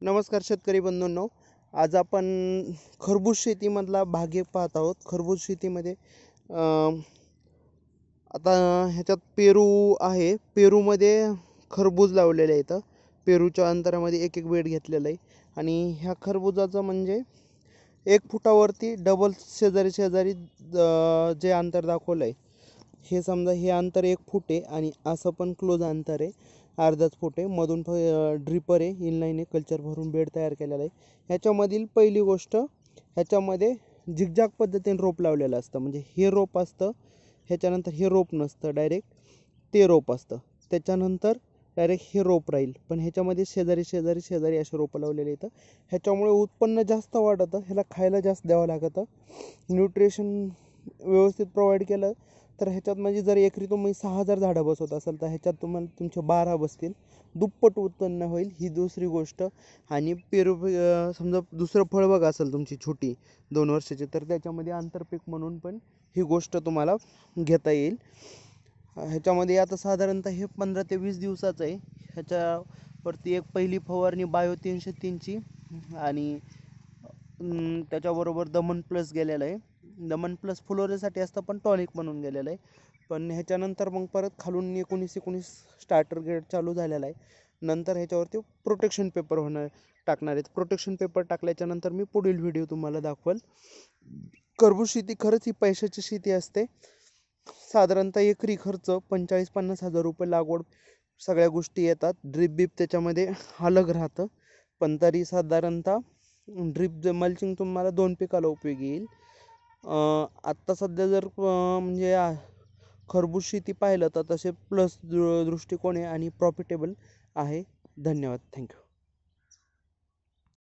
नमस्कार शेतकरी बंधूंनो. आज आपण खरबूज शेतीमधला भाग एक पाहत आहोत. खरबूज शेतीमध्ये आता ह्याच्यात पेरू आहे. पेरूमध्ये खरबूज लावलेले आहेत. पेरूच्या अंतरामध्ये एक एक बेड घेतलेलं आहे आणि ह्या खरबूजाचं म्हणजे 1 फुटावरती डबल शेजारी शेजारी जे अंतर दाखवलं आहे हे समजा हे अंतर 1 फूट आहे आणि असं पण क्लोज अंतर आहे अर्धाच फूट आहे. मधून ड्रिपर आहे, इनलाईन आहे, कल्चर भरून बेड तयार केलेला आहे. ह्याच्यामधील पहिली गोष्ट, ह्याच्यामध्ये झिगझॅग पद्धतीने रोप लावलेलं असतं. म्हणजे हे रोप असतं, ह्याच्यानंतर हे रोप नसतं, डायरेक्ट ते रोप असतं, त्याच्यानंतर डायरेक्ट हे रोप राहील. पण ह्याच्यामध्ये शेजारी शेजारी शेजारी असे रोपं लावलेले आहेत. ह्याच्यामुळे उत्पन्न जास्त वाढतं. ह्याला खायला जास्त द्यावं लागतं. न्यूट्रिशन व्यवस्थित प्रोव्हाइड केलं तर ह्याच्यात म्हणजे जर एकरी तुम्ही 6,000 झाडं बसवत असाल तर ह्याच्यात तुम्हाला तुमचे 12 बसतील. दुप्पट उत्पन्न होईल, ही दुसरी गोष्ट. आणि पेरू समजा दुसरं फळबाग असेल तुमची छोटी 2 वर्षाची, तर त्याच्यामध्ये आंतरपीक म्हणून पण ही गोष्ट तुम्हाला घेता येईल. ह्याच्यामध्ये आता साधारणतः हे 15 ते 20 दिवसाचं आहे. ह्याच्यावरती एक पहिली फवारणी बायो 303ची आणि त्याच्याबरोबर दमन प्लस गेलेलं आहे. दमन प्लस फुलोऱ्यासाठी असतं पण टॉनिक म्हणून गेलेलं आहे. पण ह्याच्यानंतर मग परत खालून 19 स्टार्टर ग्रेड चालू झालेला आहे. नंतर ह्याच्यावरती प्रोटेक्शन पेपर टाकणार आहेत. प्रोटेक्शन पेपर टाकल्याच्यानंतर मी पुढील व्हिडिओ तुम्हाला दाखवेल. खरबूज शेती खरंच ही पैशाची शेती असते. साधारणतः एकरी खर्च 45-50 हजार रुपये लागवड, सगळ्या गोष्टी येतात. ड्रीप बीप त्याच्यामध्ये अलग राहतं. पण तरी साधारणतः ड्रीप मल्चिंग तुम्हाला 2 पिकाला उपयोगी येईल. आत्ता सध्या जर म्हणजे खरबूज शेती पाहिलं तर तसे प्लस दृष्टिकोन आहे आणि प्रॉफिटेबल आहे. धन्यवाद. थँक्यू.